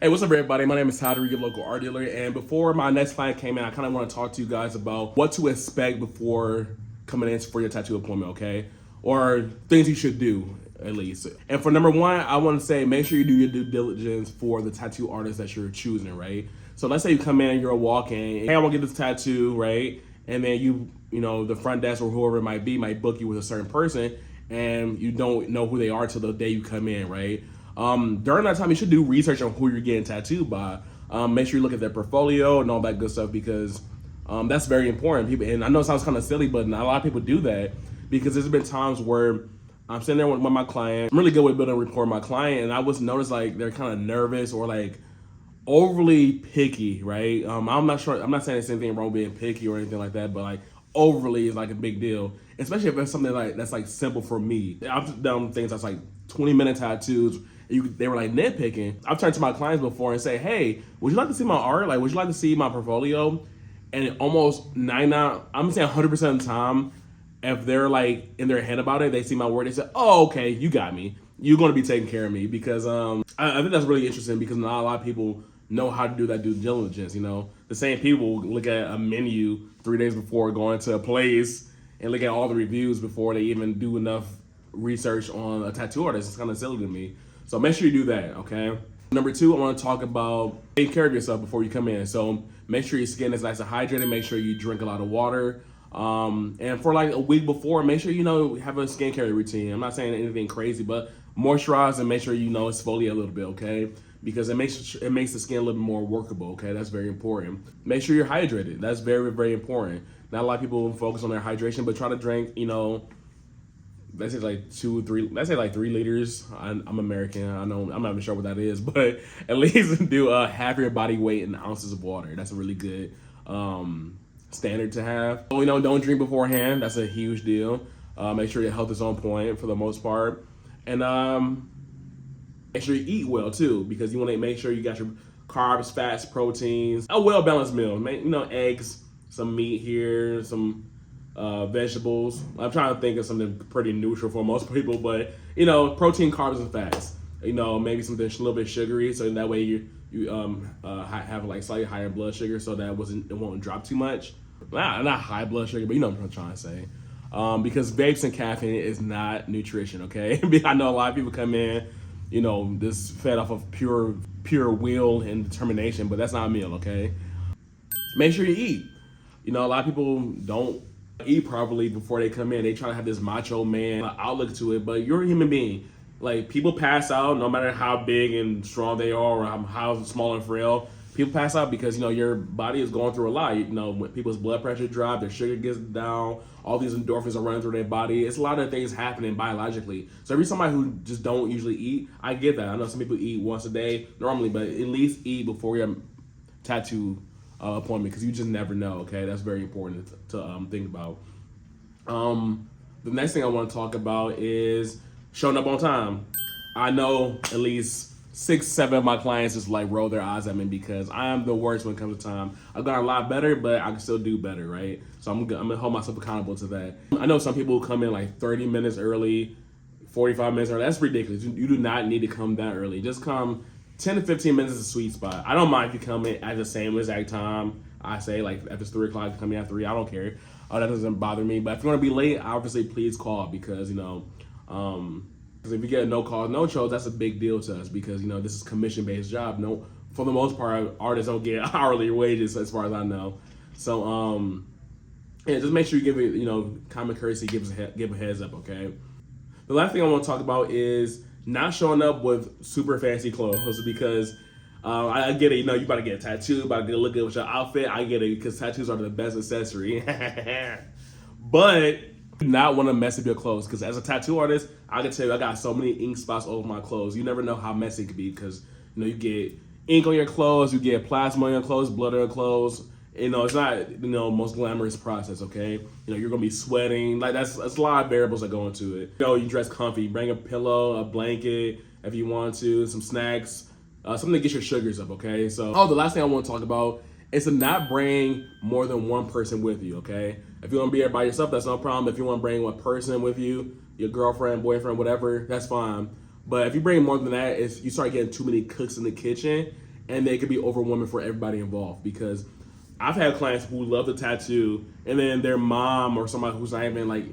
Hey, what's up, everybody? My name is Tyler, your local art dealer. And before my next client came in, I kind of want to talk to you guys about what to expect before coming in for your tattoo appointment, okay? Or things you should do, at least. And for number one, I want to say make sure you do your due diligence for the tattoo artist that you're choosing, right? So let's say you come in and you're walking, hey, I want to get this tattoo, right? And then the front desk or whoever it might be might book you with a certain person, and you don't know who they are till the day you come in, right? During that time, you should do research on who you're getting tattooed by. Make sure you look at their portfolio and all that good stuff because that's very important. People, and I know it sounds kind of silly, but not a lot of people do that because there's been times where I'm sitting there with my client. I'm really good with building rapport with my client, and I was noticed like they're kind of nervous or like overly picky, right? I'm not sure. I'm not saying there's anything wrong with being picky or anything like that, but like overly is like a big deal, especially if it's something like that's like simple for me. I've done things that's like 20-minute tattoos. They were like nitpicking. I've turned to my clients before and say, hey, would you like to see my art? Like, would you like to see my portfolio? And almost I'm saying 100% of the time, if they're like in their head about it, they see my work, they say, oh, okay, you got me. You're going to be taking care of me because I think that's really interesting because not a lot of people know how to do that due diligence. You know, the same people look at a menu 3 days before going to a place and look at all the reviews before they even do enough research on a tattoo artist. It's kind of silly to me. So make sure you do that, okay? Number two, I want to talk about taking care of yourself before you come in. So make sure your skin is nice and hydrated. Make sure you drink a lot of water. And for like a week before, make sure have a skincare routine. I'm not saying anything crazy, but moisturize and make sure exfoliate a little bit, okay? Because it makes the skin a little bit more workable, okay? That's very important. Make sure you're hydrated. That's very, very important. Not a lot of people focus on their hydration, but try to drink, let's say like 3 liters. I'm American. I know I'm not even sure what that is, but at least do half your body weight in ounces of water. That's a really good standard to have. So, don't drink beforehand. That's a huge deal. Make sure your health is on point for the most part, and make sure you eat well too, because you want to make sure you got your carbs, fats, proteins, a well balanced meal. Eggs, some meat here, some vegetables. I'm trying to think of something pretty neutral for most people, but protein, carbs, and fats. Maybe something a little bit sugary, so that way you have like slightly higher blood sugar, so that it won't drop too much. Not high blood sugar, but you know what I'm trying to say. Because vapes and caffeine is not nutrition, okay? I know a lot of people come in, this fed off of pure will and determination, but that's not a meal, okay? Make sure you eat. A lot of people don't eat properly before they come in. They try to have this macho man outlook to it, but you're a human being. Like, people pass out no matter how big and strong they are or how small and frail. People pass out because your body is going through a lot. When people's blood pressure drops, their sugar gets down, all these endorphins are running through their body. It's a lot of things happening biologically. So every somebody who just don't usually eat, I get that. I know some people eat once a day normally, but at least eat before your tattoo appointment, because you just never know, okay? That's very important to think about. The next thing I want to talk about is showing up on time. I know at least 6-7 of my clients just like roll their eyes at me because I am the worst when it comes to time. I've gotten a lot better, but I can still do better, right? So I'm gonna hold myself accountable to that. I know some people come in like 30 minutes early, 45 minutes early. That's ridiculous. You do not need to come that early. Just come 10 to 15 minutes is a sweet spot. I don't mind if you come in at the same exact time. I say, like, if it's 3 o'clock, come in at 3. I don't care. That doesn't bother me. But if you're going to be late, obviously, please call because, because if you get no calls, no shows, that's a big deal to us because, this is commission-based job. No, for the most part, artists don't get hourly wages as far as I know. So, just make sure you give it, common courtesy, give a heads up, okay? The last thing I want to talk about is not showing up with super fancy clothes because I get it. You about to get a tattoo, about to look good with your outfit. I get it because tattoos are the best accessory. But do not want to mess up your clothes because as a tattoo artist, I can tell you I got so many ink spots over my clothes. You never know how messy it could be because you get ink on your clothes, you get plasma on your clothes, blood on your clothes. It's not most glamorous process, okay? You're gonna be sweating. Like that's a lot of variables that go into it. You dress comfy, bring a pillow, a blanket if you want to, some snacks, something to get your sugars up, okay? So, the last thing I want to talk about is to not bring more than one person with you, okay? If you want to be there by yourself, that's no problem. If you want to bring one person with you, your girlfriend, boyfriend, whatever, that's fine. But if you bring more than that, if you start getting too many cooks in the kitchen, and they could be overwhelming for everybody involved. Because I've had clients who love the tattoo, and then their mom or somebody who's not even like,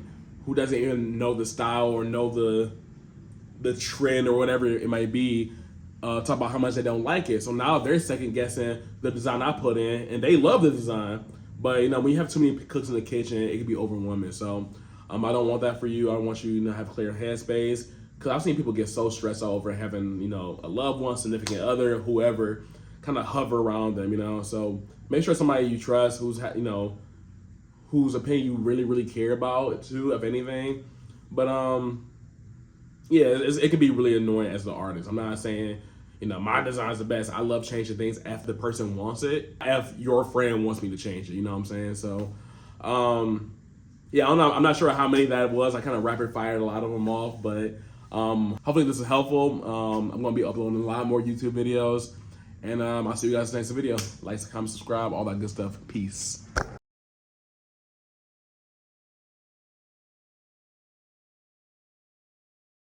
who doesn't even know the style or know the trend or whatever it might be, talk about how much they don't like it. So now they're second guessing the design I put in, and they love the design. But you know, when you have too many cooks in the kitchen, it can be overwhelming. So I don't want that for you. I want you to have clear headspace, because I've seen people get so stressed out over having, you know, a loved one, significant other, whoever, kind of hover around them. You know, so make sure somebody you trust, who's you know, whose opinion you really care about too, if anything. But yeah, it can be really annoying as the artist. I'm not saying, you know, my design is the best. I love changing things if the person wants it, if your friend wants me to change it. You know what I'm saying? So, yeah, I don't know. I'm not sure how many that was. I kind of rapid fired a lot of them off, but hopefully this is helpful. I'm going to be uploading a lot more YouTube videos, and I'll see you guys in the next video. Like, comment, subscribe, all that good stuff. Peace.